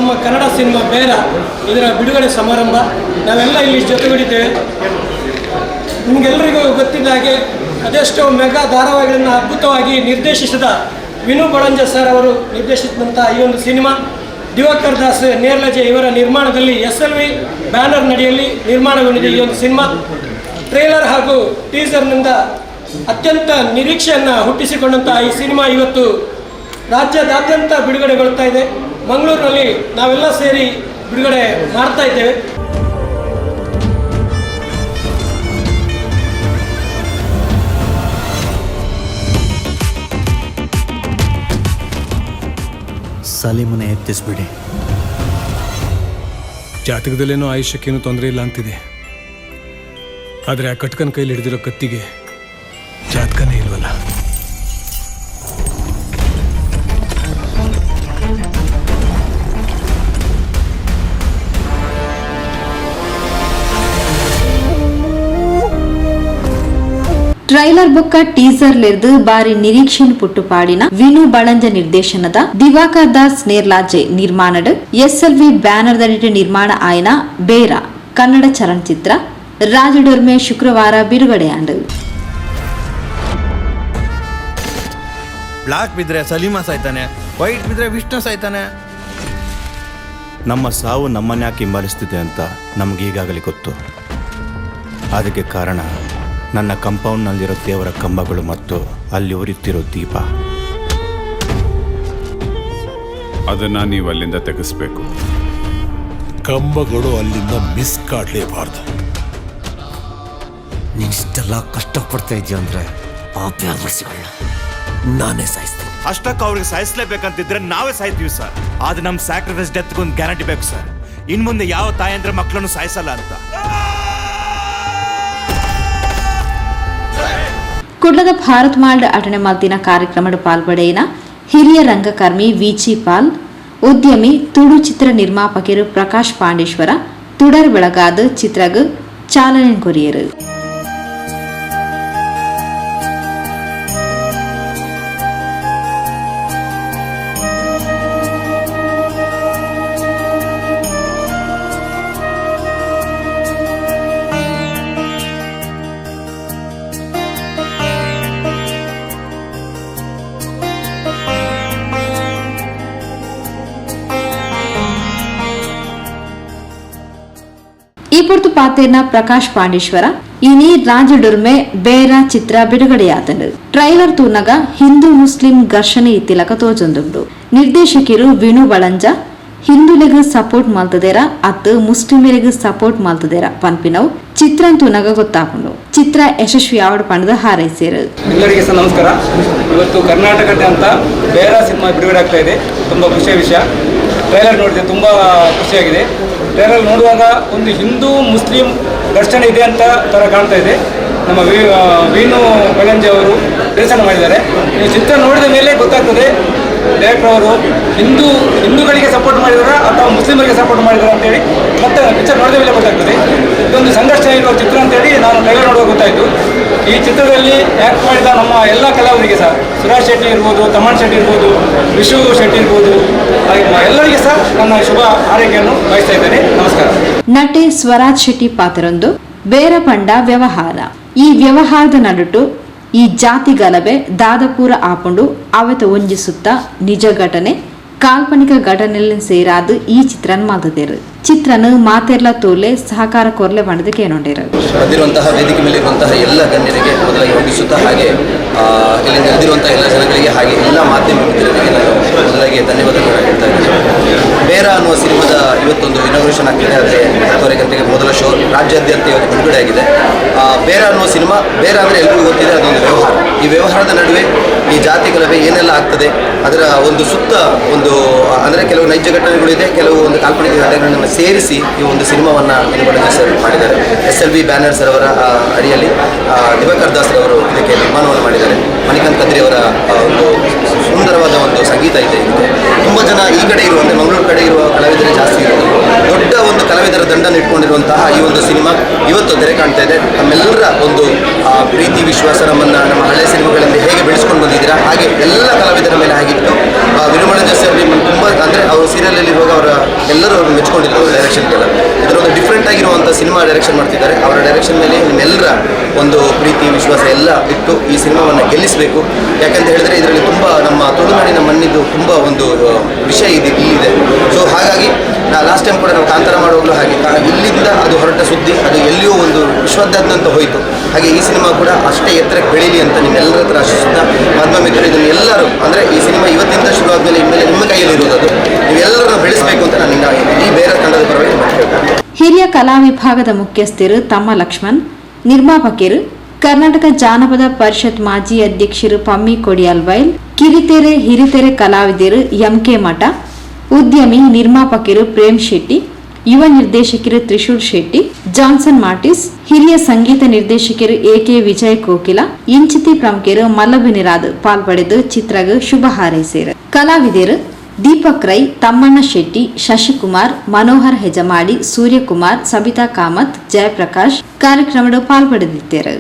ನಮ್ಮ ಕನ್ನಡ ಸಿನಿಮಾ ಬೇರ ಇದರ ಬಿಡುಗಡೆ ಸಮಾರಂಭ. ನಾವೆಲ್ಲ ಇಲ್ಲಿ ಜೊತೆಗೂಡಿದ್ದೇವೆ. ನಿಮಗೆಲ್ಲರಿಗೂ ಗೊತ್ತಿದ್ದ ಹಾಗೆ ಅದೆಷ್ಟೋ ಮೆಗಾ ಧಾರಾವಾಹಿಗಳನ್ನು ಅದ್ಭುತವಾಗಿ ನಿರ್ದೇಶಿಸಿದ ವಿನು ಬಳಂಜ ಸರ್ ಅವರು ನಿರ್ದೇಶಿಸಿದಂಥ ಈ ಒಂದು ಸಿನಿಮಾ ದಿವಾಕರ್ ದಾಸ್ ನೇರ್ಲಜೆ ಇವರ ನಿರ್ಮಾಣದಲ್ಲಿ SLV ಬ್ಯಾನರ್ ನಡಿಯಲ್ಲಿ ನಿರ್ಮಾಣಗೊಂಡಿದೆ. ಈ ಒಂದು ಸಿನಿಮಾ ಟ್ರೇಲರ್ ಹಾಗೂ ಟೀಸರ್ನಿಂದ ಅತ್ಯಂತ ನಿರೀಕ್ಷೆಯನ್ನು ಹುಟ್ಟಿಸಿಕೊಂಡಂಥ ಈ ಸಿನಿಮಾ ಇವತ್ತು ರಾಜ್ಯದಾದ್ಯಂತ ಬಿಡುಗಡೆಗೊಳ್ತಾ ಇದೆ. ಮಂಗಳೂರಿನಲ್ಲಿ ನಾವೆಲ್ಲ ಸೇರಿ ಬಿಡುಗಡೆ ಮಾಡ್ತಾ ಇದ್ದೇವೆ. ಸಲೀಮನ ಎತ್ತಿಸ್ಬಿಡಿ. ಜಾತಕದಲ್ಲೇನೋ ಆಯುಷ್ಯಕ್ಕೇನು ತೊಂದರೆ ಇಲ್ಲ ಅಂತಿದೆ, ಆದರೆ ಆ ಕಟ್ಕನ ಕೈಲಿ ಹಿಡಿದಿರೋ ಕತ್ತಿಗೆ ಜಾತಕನೇ ಇಲ್ವಲ್ಲ. ಟ್ರೈಲರ್ ಬೊಕ್ಕ ಟೀಸರ್ಲೆರ್ದು ಬಾರಿ ನಿರೀಕ್ಷೆನ್ ಪುಟ್ಟುಪಾಡಿನ ವಿನು ಬಳಂಜ ನಿರ್ದೇಶನದ ದಿವಾಕರ್ ದಾಸ್ ನೇರ್ಲಾಜೆ ನಿರ್ಮಾಣಡ್ SLV ಬ್ಯಾನರ್ ದಡಿಟ ನಿರ್ಮಾಣ ಆಯ್ನ ಬೇರ ಕನ್ನಡ ಚಲನಚಿತ್ರ ರಾಜಡೊರ್ಮೆ ಶುಕ್ರವಾರ ಬಿಡುಗಡೆಯಾಂಡು. ಬ್ಲಾಕ್ ಬಿದ್ರೆ ಸಲೀಮಾ ಸಾಯ್ತಾನೆ, ವೈಟ್ ಬಿದ್ರೆ ವಿಷ್ಣು ಸಾಯ್ತಾನೆ. ನಮ್ಮ ಸಾವು ನಮ್ಮನ್ಯಾಕೆ ಹಿಂಬಾಲಿಸ್ತಿದೆ ಅಂತ ನಮ್ಗೆ ಈಗಾಗಲೇ ಗೊತ್ತು. ಅದಕ್ಕೆ ಕಾರಣ ನನ್ನ ಕಂಪೌಂಡ್ನಲ್ಲಿರೋ ದೇವರ ಕಂಬಗಳು ಮತ್ತು ಅಲ್ಲಿ ಉರಿತಿರೋ ದೀಪ. ಅದನ್ನ ನೀವು ಅಲ್ಲಿಂದ ತೆಗೆಸ್ಬೇಕು. ಕಂಬಗಳು ಅಲ್ಲಿಂದ ಮಿಸ್ ಕಾಡಲೇಬಾರ್ದು. ನೀನಿಷ್ಟೆಲ್ಲ ಕಷ್ಟಪಡ್ತಾ ಇದೆಯಾ ಅಂದ್ರೆ ಆಪ್ಯಾವರ್ಸಿಗಳನ್ನ ನಾನೇ ಸಾಯಿಸ್ತೀನಿ. ಅಷ್ಟಕ್ಕೆ ಅವ್ರಿಗೆ ಸಾಯಿಸ್ಲೇಬೇಕಂತಿದ್ರೆ ನಾವೇ ಸಾಯ್ತೀವಿ ಸರ್. ಆದ್ರೆ ನಮ್ಮ ಸ್ಯಾಕ್ರಿಫೈಸ್ ಡೆತ್ಗೆ ಒಂದು ಗ್ಯಾರಂಟಿ ಬೇಕು ಸರ್. ಇನ್ ಮುಂದೆ ಯಾವ ತಾಯಿ ಅಂದ್ರೆ ಮಕ್ಕಳನ್ನು ಸಾಯಿಸಲ್ಲ ಅಂತ. ಕುಡ್ಲದ ಭಾರತ್ ಮಾಲ್ಡ್ ಅಟನೆ ಮಲ್ತಿನ ಕಾರ್ಯಕ್ರಮದ ಪಾಲ್ಪಡೆಯಿನ ಹಿರಿಯ ರಂಗಕರ್ಮಿ ವಿಜಿ ಪಾಲ್, ಉದ್ಯಮಿ ತುಳು ಚಿತ್ರ ನಿರ್ಮಾಪಕರು ಪ್ರಕಾಶ್ ಪಾಂಡೇಶ್ವರ ತುಡರ್ ಬೆಳಗಾದ ಚಿತ್ರಗ್ ಚಾಲನೆ ಕೊರಿಯರು. ಈ ಪೊರ್ತು ಪಾತೇರ್ನ ಪ್ರಕಾಶ್ ಪಾಂಡೇಶ್ವರ ಇನಿ ರಾಜಡೊರ್ಮೆ ಬೇರ ಚಿತ್ರ ಬಿಡುಗಡೆಯಾತಂಡು. ಟ್ರೈಲರ್ ತೂನಗ ಹಿಂದೂ ಮುಸ್ಲಿಂ ಘರ್ಷಣೆ ಇತ್ತಿಲಕ ತೋಜೊಂದುಂಡು. ನಿರ್ದೇಶಕರು ವಿನು ಬಳಂಜ ಹಿಂದೂಲೆಗ್ ಸಪೋರ್ಟ್ ಮಲ್ತದೇರ ಅತ್ತು ಮುಸ್ಲಿಮರಿಗ್ ಸಪೋರ್ಟ್ ಮಲ್ತದೇರ ಪನ್ಪಿನವು ಚಿತ್ರನ್ ತೂನಗ ಗೊತ್ತಾಪುಂಡು. ಚಿತ್ರ ಯಶಸ್ವಿ ಆವಡ್ ಪಂಡದ ಹಾರೈಸಿರು. ಎಲ್ಲರಿಗೆ ಸಹ ನಮಸ್ಕಾರ. ಇವತ್ತು ಕರ್ನಾಟಕದಾದ್ಯಂತ ಬೇರ ಸಿನಿಮಾ ಬಿಡುಗಡೆ ಆಗ್ತಾ ಇದೆ. ತುಂಬ ಖುಷಿಯ ವಿಷಯ. ಟ್ರೈಲರ್ ನೋಡಿದೆ, ತುಂಬ ಖುಷಿಯಾಗಿದೆ. ಟ್ರೈಲರ್ ನೋಡುವಾಗ ಒಂದು ಹಿಂದೂ ಮುಸ್ಲಿಂ ಘರ್ಷಣೆ ಇದೆ ಅಂತ ಥರ ಕಾಣ್ತಾ ಇದೆ. ನಮ್ಮ ವೀನು ಬೆಳಂಜಿ ಅವರು ನಿರ್ದೇಶನ ಮಾಡಿದ್ದಾರೆ. ಈ ಚಿತ್ರ ನೋಡಿದ ಮೇಲೆ ಗೊತ್ತಾಗ್ತದೆ ಡೈರೆಕ್ಟರ್ ಅವರು ಹಿಂದೂಗಳಿಗೆ ಸಪೋರ್ಟ್ ಮಾಡಿದಾರ ಅಥವಾ ಮುಸ್ಲಿಮರಿಗೆ ಸಪೋರ್ಟ್ ಮಾಡಿದಾರ ಅಂತೇಳಿ. ಮತ್ತೆ ಪಿಕ್ಚರ್ ನೋಡಿದ ಮೇಲೆ ಗೊತ್ತಾಗ್ತದೆ. ಇದೊಂದು ಸಂಘರ್ಷ ಇರುವ ಚಿತ್ರ ಅಂತೇಳಿ ನಾನು ಟ್ರೈಲರ್ ನೋಡುವಾಗ ಗೊತ್ತಾಯಿತು. ಈ ಚಿತ್ರದಲ್ಲಿ ಆ್ಯಕ್ಟ್ ಮಾಡಿದ ನಮ್ಮ ಎಲ್ಲ ಕಲಾವಿದರಿಗೆ ಸಹ, ಸುರಾಜ್ ಶೆಟ್ಟಿ ಇರ್ಬೋದು, ತಮನ್ ಶೆಟ್ಟಿ ಇರ್ಬೋದು, ವಿಶು ಶೆಟ್ಟಿ ಇರ್ಬೋದು, ಎಲ್ಲರಿಗೆ ಸಹ ನನ್ನ ಶುಭ ಹಾರೈಕೆಯನ್ನು ಬಯಸ್ತಾ ಇದ್ದೇನೆ. ನಮಸ್ಕಾರ. ನಟಿ ಸ್ವರಾಜ್ ಶೆಟ್ಟಿ ಪಾತ್ರರೊಂದು ಬೇರ ಪಂಡ ವ್ಯವಹಾರ. ಈ ವ್ಯವಹಾರದ ನಡುಟು ಈ ಜಾತಿ ಗಲಭೆ ದಾದಪೂರ ಆಪುಂಡು ಅವತ ಒಂಜಿಸುತ್ತ ನಿಜ ಘಟನೆ ಕಾಲ್ಪನಿಕ ಘಟನೆಯಲ್ಲಿ ಸೇರಾದು ಈ ಚಿತ್ರನ ಮಾತದೇರು. ಚಿತ್ರನ ಮಾತೆರ್ಲ ತೋಲೆ ಸಹಕಾರ ಕೊರ್ಲೆ ಪಂಡದ ಕೇನೊಂಡೇರು. ಬಂದಿರುವಂತಹ ವೇದಿಕೆ ಮೇಲೆ ಇರುವಂತಹ ಎಲ್ಲ ಗಣ್ಯರಿಗೆ ಮೊದಲಾಗಿ ವಂದಿಸುತ್ತಾ, ಹಾಗೆ ಇಲ್ಲಿ ನೆರೆದಿರುವಂತಹ ಎಲ್ಲ ಜನಗಳಿಗೆ, ಹಾಗೆ ಎಲ್ಲ ಮಾಧ್ಯಮ ಮಿತ್ರರಿಗೆ ನಾನು ಮೊದಲಾಗಿ ಧನ್ಯವಾದಗಳನ್ನು ಹೇಳ್ತಾ ಇದ್ದೀನಿ. ಬೇರ ಅನ್ನುವ ಸಿನಿಮಾದ ಇವತ್ತೊಂದು ಇನಾಗ್ರೇಷನ್ ಆಗ್ತಿದೆ. ಆದರೆ 10:30 ಗಂಟೆಗೆ ಮೊದಲ ಶೋ ರಾಜ್ಯಾದ್ಯಂತ ಇವತ್ತು ಬಿಡುಗಡೆ ಆಗಿದೆ. ಬೇರ ಅನ್ನುವ ಸಿನಿಮಾ, ಬೇರ ಅಂದರೆ ಎಲ್ಲರಿಗೂ ಗೊತ್ತಿದೆ, ಅದೊಂದು ವ್ಯವಹಾರ. ಈ ವ್ಯವಹಾರದ ನಡುವೆ ಈ ಜಾತಿ ಗಲಭೆ ಏನೆಲ್ಲ ಆಗ್ತದೆ, ಅದರ ಒಂದು ಸುತ್ತ ಒಂದು ಅಂದರೆ ಕೆಲವು ನೈಜ ಘಟನೆಗಳಿದೆ, ಕೆಲವು ಒಂದು ಕಾಲ್ಪನಿಕ ಘಟನೆಗಳನ್ನು ಸೇರಿಸಿ ಈ ಒಂದು ಸಿನಿಮಾವನ್ನು ವಿನುಬಳಂಜ ಸರ್ ಮಾಡಿದ್ದಾರೆ. SLV ಬ್ಯಾನರ್ ಸರ್ ಅವರ ಅಡಿಯಲ್ಲಿ ದಿವಾಕರ್ ದಾಸ್ ಅವರು ಇದಕ್ಕೆ ನಿರ್ಮಾಣವನ್ನು ಮಾಡಿದ್ದಾರೆ. ಮಣಿಕಾಂತ್ ಕದ್ರಿ ಅವರ ಒಂದು ಸುಂದರವಾದ ಒಂದು ಸಂಗೀತ ಇದೆ. ತುಂಬ ಜನ ಈ ಕಡೆ ಇರುವಂತೆ ಮಂಗಳೂರು ಕಡೆ ಇರುವ ಕಲಾವಿದರೇ ಜಾಸ್ತಿ ಇರೋದು. ದೊಡ್ಡ ಒಂದು ಕಲಾವಿದರ ದಂಡನ್ನು ಇಟ್ಕೊಂಡಿರುವಂತಹ ಈ ಒಂದು ಸಿನಿಮಾ ಇವತ್ತು ತೆರೆ ಕಾಣ್ತಾ ಇದೆ. ನಮ್ಮೆಲ್ಲರ ಒಂದು ಪ್ರೀತಿ ವಿಶ್ವಾಸ ನಮ್ಮನ್ನು ನಮ್ಮ ಹಳೆ ಸಿನಿಮಾಗಳಲ್ಲಿ ಹೇಗೆ ಬೆಳೆಸ್ಕೊಂಡು ಬಂದಿದ್ದೀರಾ, ಹಾಗೆ ಎಲ್ಲ ಕಲಾವಿದರ ಮೇಲೆ ಆಗಿತ್ತು. ವಿನುಬಳಂಜ ಸರ್ ನಿಮ್ಮನ್ನು ತುಂಬ ಅಂದರೆ ಅವರು ಸೀರಿಯಲ್ ಅಲ್ಲಿ ಇರುವಾಗ ಎಲ್ಲರೂ ಅವ್ರನ್ನ ಮೆಚ್ಕೊಂಡಿದ್ರು ಡೈರೆಕ್ಷನ್ಗೆಲ್ಲ. ಇದರೊಂದು ಡಿಫ್ರೆಂಟ್ ಆಗಿರುವಂಥ ಸಿನಿಮಾ ಡೈರೆಕ್ಷನ್ ಮಾಡ್ತಿದ್ದಾರೆ. ಅವರ ಡೈರೆಕ್ಷನ್ ಮೇಲೆ ನಿಮ್ಮೆಲ್ಲರ ಒಂದು ಪ್ರೀತಿ ವಿಶ್ವಾಸ ಎಲ್ಲ ಇಟ್ಟು ಈ ಸಿನಿಮಾವನ್ನು ಗೆಲ್ಲಿಸಬೇಕು. ಯಾಕಂತ ಹೇಳಿದ್ರೆ ಇದರಲ್ಲಿ ತುಂಬ ನಮ್ಮ ತುಳುನಾಡಿನ ಮಣ್ಣಿದ್ದು ತುಂಬ ಒಂದು ವಿಷಯ ಇಲ್ಲಿದೆ. ಸೊ ಹಾಗಾಗಿ ಲಾಸ್ಟ್ ಟೈಮ್ ಕೂಡ ನಾವು ಕಾಂತಾರ ಮಾಡುವಾಗಲೂ ಹಾಗೆ ಇಲ್ಲಿಂದ ಅದು ಹೊರಟ ಸುದ್ದಿ ಅದು ಎಲ್ಲಿಯೋ ಒಂದು ವಿಶ್ವದಾದ್ಯಂತ ಹೋಯಿತು. ಹಾಗೆ ಈ ಸಿನಿಮಾ ಕೂಡ ಅಷ್ಟೇ ಎತ್ತರಕ್ಕೆ ಬೆಳೀಲಿ ಅಂತ ನಿಮ್ಮೆಲ್ಲರ ಹತ್ರ ಆಶಿಸುತ್ತಾ, ಮಾಧ್ಯಮ ಮಿತ್ರರು ಇದನ್ನು ಎಲ್ಲರೂ ಅಂದರೆ ಈ ಸಿನಿಮಾ ಇವತ್ತಿಂದ ಶುರು ಆದಮೇಲೆ ಇನ್ಮೇಲೆ ನಿಮ್ಮ ಕೈಯಲ್ಲಿ ಇರೋದು ನೀವೆಲ್ಲರನ್ನ ಬೆಳೆಸಬೇಕು ಅಂತ ನಾನು ಈ ಬೇರೆ ತಂಡದ ಪರವಾಗಿ ಹೇಳ್ತೇನೆ. ಹಿರಿಯ ಕಲಾ ವಿಭಾಗದ ಮುಖ್ಯಸ್ಥರು ತಮ್ಮ ಲಕ್ಷ್ಮಣ್, ನಿರ್ಮಾಪಕರು ಕರ್ನಾಟಕ ಜಾನಪದ ಪರಿಷತ್ ಮಾಜಿ ಅಧ್ಯಕ್ಷರು ಪಮ್ಮಿ ಕೊಡಿಯಾಲ್ಬೈಲ್, ಕಿರಿತೆರೆ ಹಿರಿತೆರೆ ಕಲಾವಿದರು ಎಂಕೆ ಮಠ, ಉದ್ಯಮಿ ನಿರ್ಮಾಪಕರು ಪ್ರೇಮ್ ಶೆಟ್ಟಿ, ಯುವ ನಿರ್ದೇಶಕರು ತ್ರಿಶೂಲ್ ಶೆಟ್ಟಿ, ಜಾನ್ಸನ್ ಮಾರ್ಟಿಸ್, ಹಿರಿಯ ಸಂಗೀತ ನಿರ್ದೇಶಕರು ಎಕೆ ವಿಜಯ್ ಕೋಕಿಲ, ಇಂಚಿತಿ ಪ್ರಮುಖರು ಮಲ್ಲಬಿನಿರಾದ್ ಪಾಲ್ಪಡೆದು ಚಿತ್ರಗ ಶುಭ ಹಾರೈಸಿದರು. ಕಲಾವಿದರು ದೀಪಕ್ ರೈ, ತಮ್ಮಣ್ಣ ಶೆಟ್ಟಿ, ಶಶಿಕುಮಾರ್, ಮನೋಹರ್ ಹೆಜಮಾಡಿ, ಸೂರ್ಯಕುಮಾರ್, ಸಬಿತಾ ಕಾಮತ್, ಜಯಪ್ರಕಾಶ್ ಕಾರ್ಯಕ್ರಮದ ಪಾಲ್ಪಡೆದಿದ್ದರು.